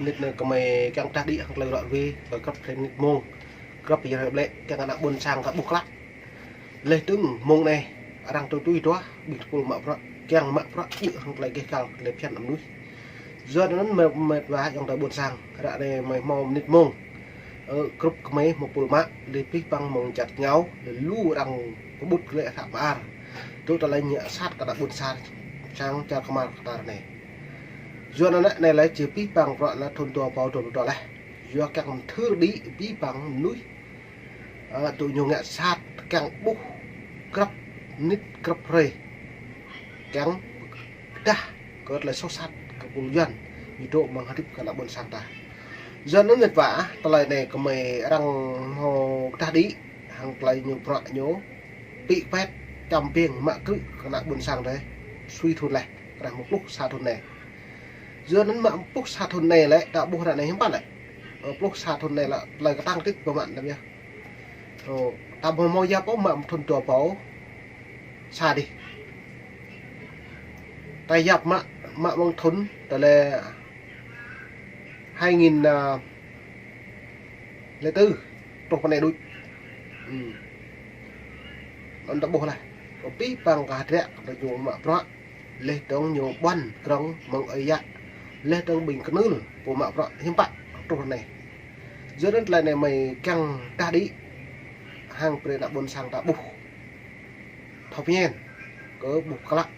nít nơi cầm mày càng ta đi hàng lời loại về rồi cấp lên nít mông cấp bây giờ lệ càng anak buôn sang các buộc lắc lệ tướng mông này đang tôi đó bị cô mập đó càng mập đó chịu hàng lại cái càng lệ chân nằm núi giờ nó mệt và trong đời buôn sang đã đây mày mò nít mông cấp mấy một bộ mạ để pít băng mông chặt nhau để lú đang có bút lệ thảm ar tôi ta lấy nhẹ sát cả buôn sang sang cho công an ta này do nó này lấy chỉ pít băng gọi là thôn tua bao thôn tua này do các thứ đi pít băng núi tụi nhiều ngã sát càng bút cấp nít cấp rê càng ta có là sâu sát các vùng dân như độ bằng hạt cả là buôn sang ta dân nó mệt vả ta lại này có mày đang hồ ta đi hàng lại nhiều loại nhố bị quét chầm pieng mạ cứ cả là buôn sang đấy suy thôn này là một lúc xa thôn này giờ nó mạ lúc xa thôn này lại đã buôn này không bắt lại ở lúc xa thôn này là cái tăng tích của bạn đấy nhá ta muốn mua giá bó mạ thôn tua bó xa đi tay dập mạ bằng thốn tại là 2004 trong con này đôi nó đã bố này có bí bằng cả rẽ để dùng mạ đó lên trong nhiều bắn trong mong ấy dạ lên trong bình cái nước của mạ đó hiếm bạn trong con này giữa đến lại này mày căng ta đi hàng pre đã buôn sang đã bục thọc nhiên có bục các lắc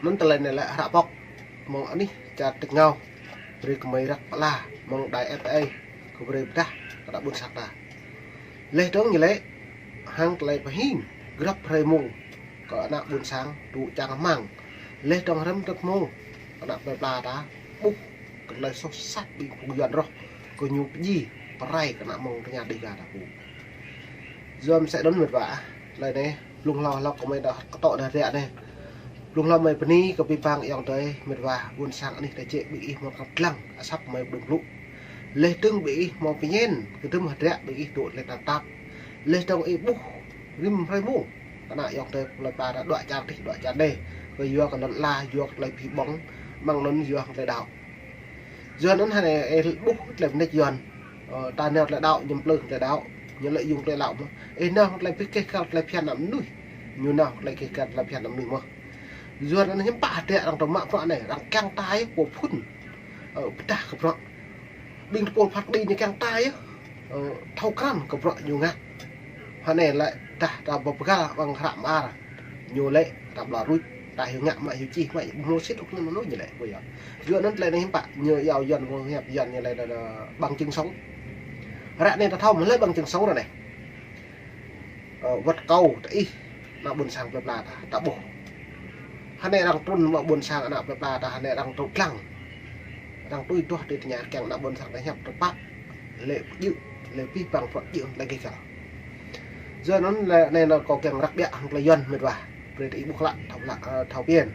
nó từ này lại hạ bọc mong anh đi chặt tịch ngao rồi mày rắc là mong đại FA của pre ta đã buôn sang ta lên trong như lẽ hàng lại phải hin gấp rây mùng có anak buôn sang tụ trang măng lên trong râm rất mùng anak bela ta bục cái lời sốt sát bị phụ dọn rồi có nhiều gì ray cái anak mong nhà đi gà đã phụ dơm sẽ đón mệt vả lời này lùng lo của mày đã có tội là rẻ này lùng lo mày pani có bị bang yang tới mệt vả buôn sang anh để chế bị một cặp lăng sắp mày đừng lụ lê tương bị một cái nhiên cái tương rẻ bị tụt lên tạp lê trong ấy bút rim hay mũ cái nào yang tới là bà đã đoạn chạm đây rồi vừa còn là vừa lại bị bóng mang nó vừa lại đảo giờ nó này bút làm này giòn ta nêu lại đạo nhầm lưng lại đạo nhưng lại dùng lại lão mà ấy nào lại biết cái card lại phiền lắm nuôi như nào lại cái card lại phiền lắm nuôi mà giờ nó hiếm bả tệ đang trong mạng này đang căng tay của phun ở ta gặp rõ bình thường phát đi như căng tay á thâu can gặp rõ nhiều ngã hôm này lại ta bọc ga bằng rạm a nhiều lệ tạm là rui tại hiệu ngã mà hiệu chi vậy mua xít lúc nó nói như vậy bây giờ giờ nó lại hiếm bả nhờ giàu dần hẹp dần như này là bằng chứng sống ra nên ta thông lấy bằng chứng sống rồi này vật cầu ý là buồn sang bẹp là đã bổ hắn này đang tuân vào buồn sang là bẹp là hắn này đang trâu lăng đang tôi cho từ nhà càng đã buồn sang đánh nhập bát lệ dịu lệ pi bằng phật dịu lại cái cả giờ nó là này là có càng đặc biệt hoặc là dân mệt vả về ý buộc lại thảo biên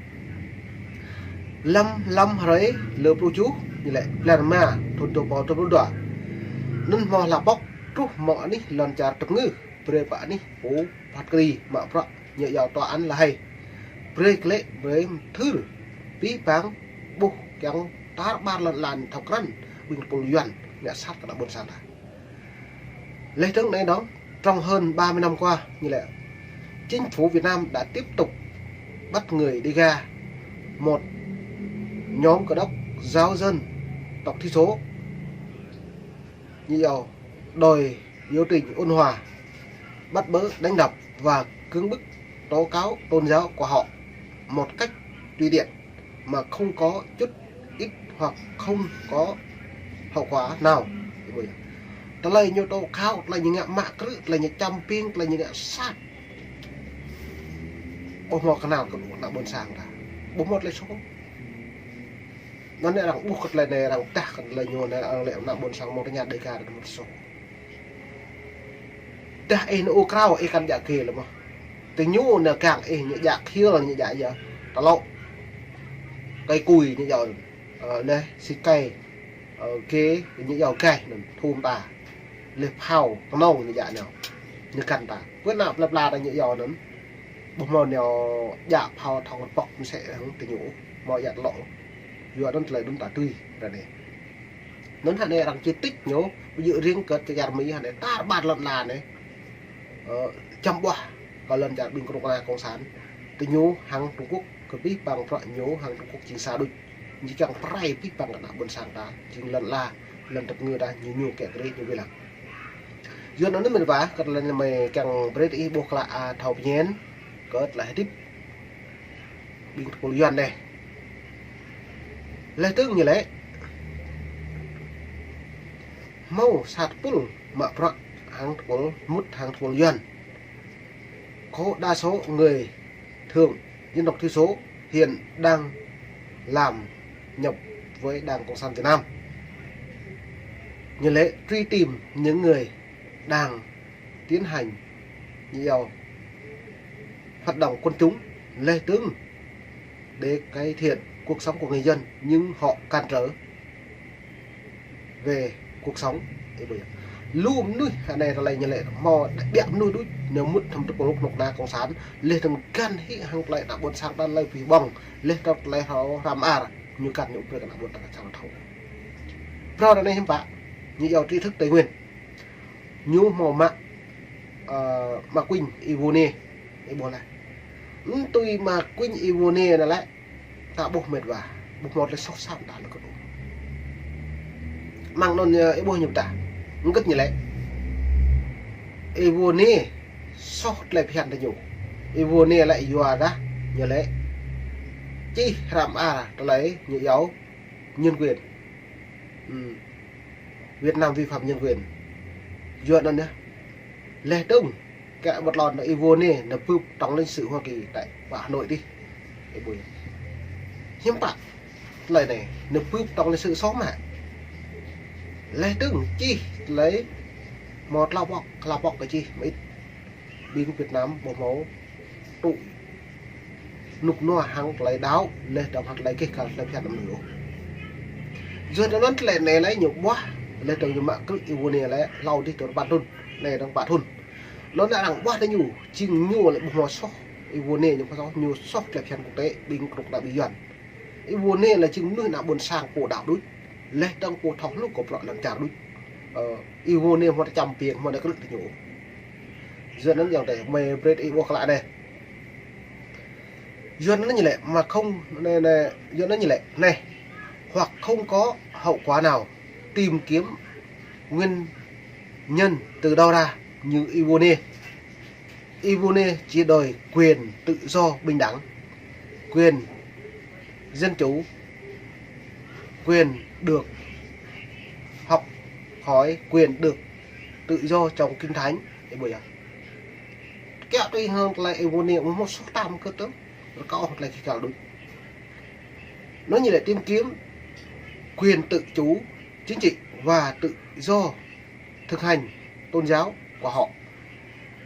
lâm hỡi lừa pro chú như lệ là mà thôn tổ bò thôn đỏ nên mò là bóc trúc mọ ní lần trà tập ngư pre bả ní bố phát kỳ mà rõ nhẹ giàu tòa ăn là hay pre lệ với thứ tí báng bu kéo tá ba lần làn thọc răn bình bùn duyên nhẹ sát cả buôn sang lễ tướng này đó trong hơn 30 năm qua như lệ chính phủ Việt Nam đã tiếp tục bắt người đi ga một nhóm cờ đốc giáo dân tộc thiểu số nhiều đòi biểu tình ôn hòa bắt bớ đánh đập và cưỡng bức tố cáo tôn giáo của họ một cách tùy tiện mà không có chút ít hoặc không có hậu quả nào ta lấy nhiều tố cáo là những ngạ mạ cứ là những trăm piên là những ngạ sát bố một cái nào cũng là buồn sàng cả bố một lấy số nó này đang buộc lại này đang tạc lại nhiều này đang lẹo nằm buồn sang một cái nhà đầy cả được một số ta ấy nó cao ấy căn dạ kia là mà tình nhu là càng ấy nhẹ dạ kia là nhẹ dạ giờ ta lộ cây cùi như giờ đây xịt cây kế như giờ cây thùm ta liệp hào nâu như dạ nào như căn ta quyết nào lập là như giờ lắm bố mòn nào dạ hào thòng bọc sẽ tình nhũ mọi dạ lộ vừa đó là đúng tả tươi rồi này nó hẳn này rằng chi tích nhố ví dụ riêng cất cho giàn mỹ hẳn này ta bạt lần là này chăm bò có lần chặt bình công công sản từ nhố hàng Trung Quốc có biết bằng loại nhố hàng Trung Quốc chỉ xa đôi chỉ chẳng phải biết bằng cả buồn sang ta chỉ lần tập ngừa ta nhiều kẻ cái như vậy là do nó mình vả cái lần mày càng bret y buộc là thầu nhén có lại tiếp bình của doan này lấy tương như lẽ mau sạt pul mà pro hàng của mút hàng của doan có đa số người thường dân tộc thiểu số hiện đang làm nhập với Đảng Cộng sản Việt Nam. Như lẽ truy tìm những người đang tiến hành nhiều hoạt động quân chúng lê tướng để cải thiện cuộc sống của người dân, nhưng họ cản trở về cuộc sống lùm nuôi này là như lệ mò đẹp nuôi đuôi nếu mất thầm được lúc nộp na cộng sản lên thằng can hị hàng lại đã buồn sang đan lấy vì bong lên trong lại họ làm như cản những việc đã buồn sang sang thầu pro đây em bạn như giàu tri thức Tây Nguyên nhu mò mạng mà Quỳnh Ivone để buồn này tôi mà Quỳnh Ivone là lại tạo buộc mệt và buộc một là sốc sao đã là có đủ mang non buồn nhập tả ngất như lẽ Ivone sót lại phiền được nhiều Ivone lại dọa ra như lẽ chi làm lấy như giáo nhân quyền Việt Nam vi phạm nhân quyền dọa nó nữa lẽ đông cả một lòn là Ivone là phước trong lịch sử Hoa Kỳ tại Hà Nội đi hiếm bạn lời này là phước trong lịch sử xóm mà lấy từng chi lấy một lao bọc cái chi mấy đi của Việt Nam bộ máu tụ nục noa hàng lấy đáo lên đồng hạt lấy cái cả lấy phèn làm nữa rồi nó lại này lấy nhiều quá lên đồng nhiều mạng cứ yêu này lấy lau đi từ bạn thun này đồng bạn thun nó đã đằng quá đấy nhủ chinh nhua lại bộ máu sóc yêu này những cái nhiều sóc lại phèn quốc tế bình cục đã bị dần yêu này là chinh nơi nào buồn sang cổ đạo đối lê trong cuộc thống lúc của bọn làm chào đúng yêu nên họ chăm tiền họ đã có lực nhủ giờ nó dòng để mày bread yêu lại đây giờ nó như lệ mà không này này giờ nó như lệ này hoặc không có hậu quả nào tìm kiếm nguyên nhân từ đâu ra như Ivone chỉ đòi quyền tự do bình đẳng, quyền dân chủ, quyền được học hỏi, quyền được tự do trong kinh thánh để bởi kẹo tuy hơn lại Ivone một số tam cơ tướng nó có lại khi cả đúng nó như là tìm kiếm quyền tự chủ chính trị và tự do thực hành tôn giáo của họ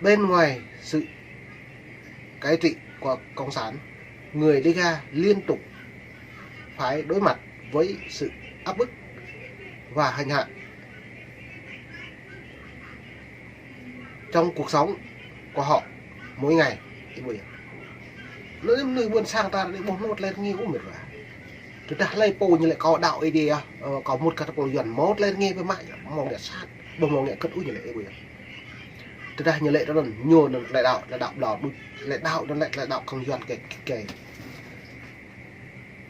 bên ngoài sự cai trị của cộng sản. Người Liga liên tục phải đối mặt với sự áp bức và hành hạ trong cuộc sống của họ mỗi ngày. Nó nơi buồn sang ta để bóng một lên nghe cũng mệt và chúng ta lấy bồ như lại có đạo ấy đi có một cái bộ dần mốt lên nghe với mạng mong để sát bông mong để cất úi như lại bây giờ chúng ta như lệ đó là nhô lại đạo đỏ lại đạo nó lại đạo không dần kể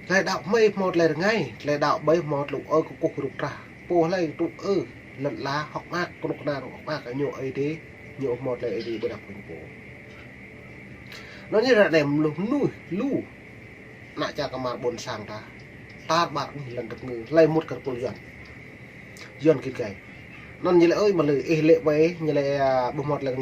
lại đạo mây một lại ngay lại đạo bấy một lục ơ của cuộc lục ra bồ lấy tụ lần lá học mát con lục nào học mát cái nhô ấy thế nhô một lại đi bữa đọc của bố nó như là đèm lục nuôi lu lại cha cả mà buồn sàng ta bạn lần được người lấy một cái bộ dần kịch nó như là ơi mà lời lệ với như là bộ một là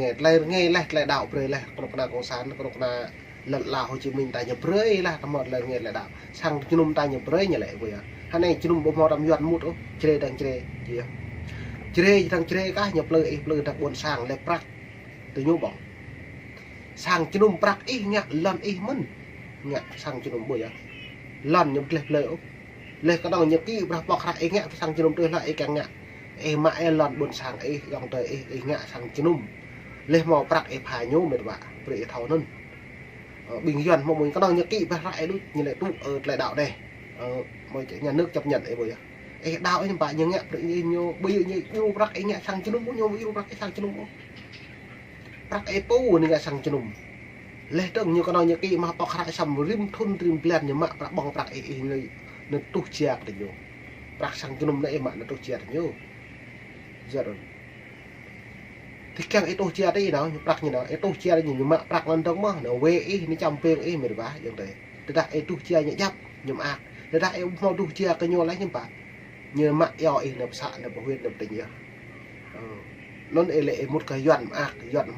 nghe lại đạo rồi lại con nào cộng sản con nào lần là Hồ Chí Minh tại nhập rơi là một là nghe lại đạo sang chung nôm tại nhập rơi như lại vậy hai này chung nôm bộ một làm dần một ô chơi đang chơi gì chơi cả nhập lời đặc buồn sàng lại prak từ nhô bỏng sang chung nôm prak ý nhạc lần ý mân nhạc sang chung nôm bồi lần nhập lời lên có đầu nhập kỹ bọc lại nhạc sang chung nôm tôi lại càng nhạc mãi lần buồn sang dòng tới ngạ sang chân num lên mò bạc phải nhô mệt vạ để tháo nân bình dân mà mình có đang nhớ kỹ bác lại đúng như lại tụ lại đạo đây mọi nhà nước chấp nhận ấy bây giờ đau ấy bạn nhưng nhẹ nhiều bây giờ như yêu bạc ấy nhẹ sang chân nung nhiều yêu bạc cái sang chân nung bạc ấy pu này sang chân nung lẽ tưởng như con nói như cái mà bọc lại sầm rim thun rim plan như mà bọc bạc ấy người nó tu chia được nhiều bạc sang chân nung này mà nó tu chia được nhiều giờ rồi thì càng ấy tu chia đấy nào bạc như nào ấy tu chia đấy nhưng mà bạc lần trong mà nó về ấy nó chăm phèn ấy mày bả giống thế từ đại ấy tu chia nhẹ nhấp nhưng mà từ đại ấy mau tu chia cái nhau lấy nhưng bạn như mạng eo ấy nó sạ nó bảo huyết nó tình nhiều nó lệ một cái doan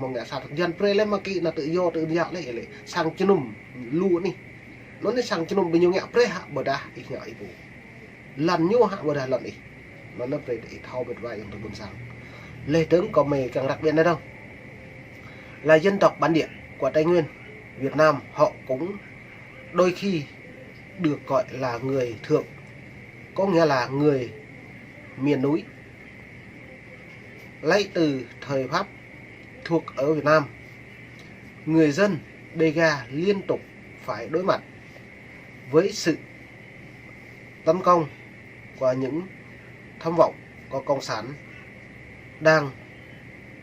mong ngã sao doan pre lên mà kỹ là tự do tự dạo lấy lệ sang chân num lu đi nó đi sang chân num bao nhiêu ngã pre hạ bờ đá ít nhỏ ít bù lần nhau hạ bờ đá lần đi nó pre để thao bật vai trong tuần sang lệ tướng có mề càng đặc biệt nữa đâu là dân tộc bản địa của Tây Nguyên Việt Nam họ cũng đôi khi được gọi là người thượng, có nghĩa là người miền núi, lấy từ thời Pháp thuộc ở Việt Nam. Người dân Dega liên tục phải đối mặt với sự tấn công của những tham vọng của cộng sản đang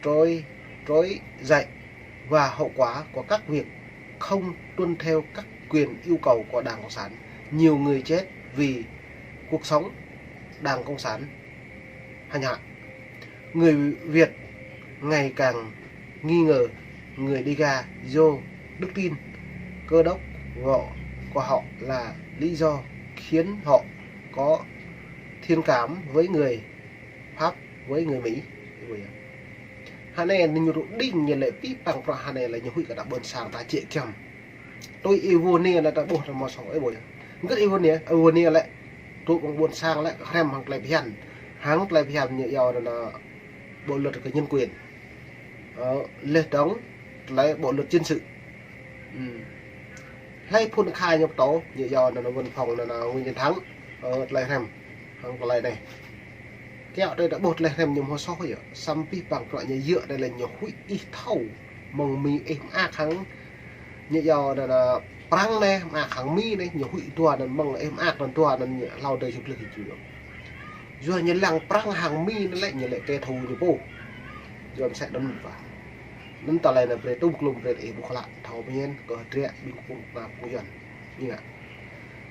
trỗi dậy và hậu quả của các việc không tuân theo các quyền yêu cầu của Đảng Cộng sản. Nhiều người chết vì cuộc sống Đảng Cộng sản hành hạ. Người Việt ngày càng nghi ngờ người Dega do đức tin cơ đốc của họ là lý do khiến họ có thiên cảm với người Pháp, với người Mỹ. Hà này nhiều đinh như lệ tí bằng pro hà này là nhiều huy cả đã bơn sang ta chạy chậm. Tôi yêu vua nia là ta bột là mò sòng ấy bồi. Rất yêu vua nia lại tôi cũng buồn sang lại xem hàng lại hiền hàng lại hiền như giàu là bộ luật cái nhân quyền lệ đóng lấy bộ luật dân sự hay phun khai nhập tố như giàu là văn phòng là nguyên nhân thắng lại xem hàng lại này kéo đây đã bột lại thêm nhiều hồ sơ vậy xăm pi bằng loại như dựa đây là nhiều hủy ít thâu mong mi em kháng như giờ là prang này mà kháng mi này nhiều hủy tua là mong em là tua là lao đời chụp lực thì chịu được rồi như làng prang hàng mi nó lại như lại kẻ thù như bố rồi sẽ đâm vào nên tao lại là về tung lùng về để buộc lại thầu bên có trẻ bình phục và cũng dần như vậy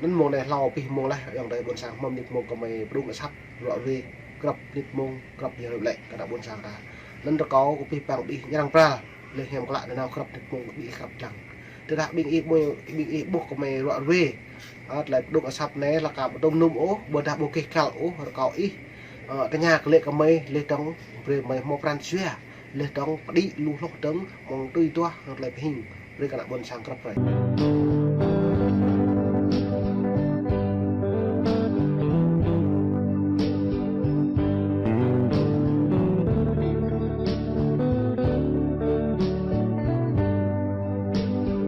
nên mùa này lao pi mùa này ở đây buồn sáng mâm được mùa có mày đúng là sắp gọi về gặp nhật mông gặp nhiều lệ cả đã buồn sang ra nên nó có pi bằng bị nhang pra lên hem lại nào gặp nhật mông bị gặp chẳng từ đã bình y buộc của mày gọi về lại đúng là sắp này là cả đông nung ố bờ đạp bồ kê cao ố có ý cái nhà lệ có mày lên trong về mày mua brand xuyên lên trong đi lú lót trống mong tươi toa lại hình đây cả đã buồn sang gặp vậy.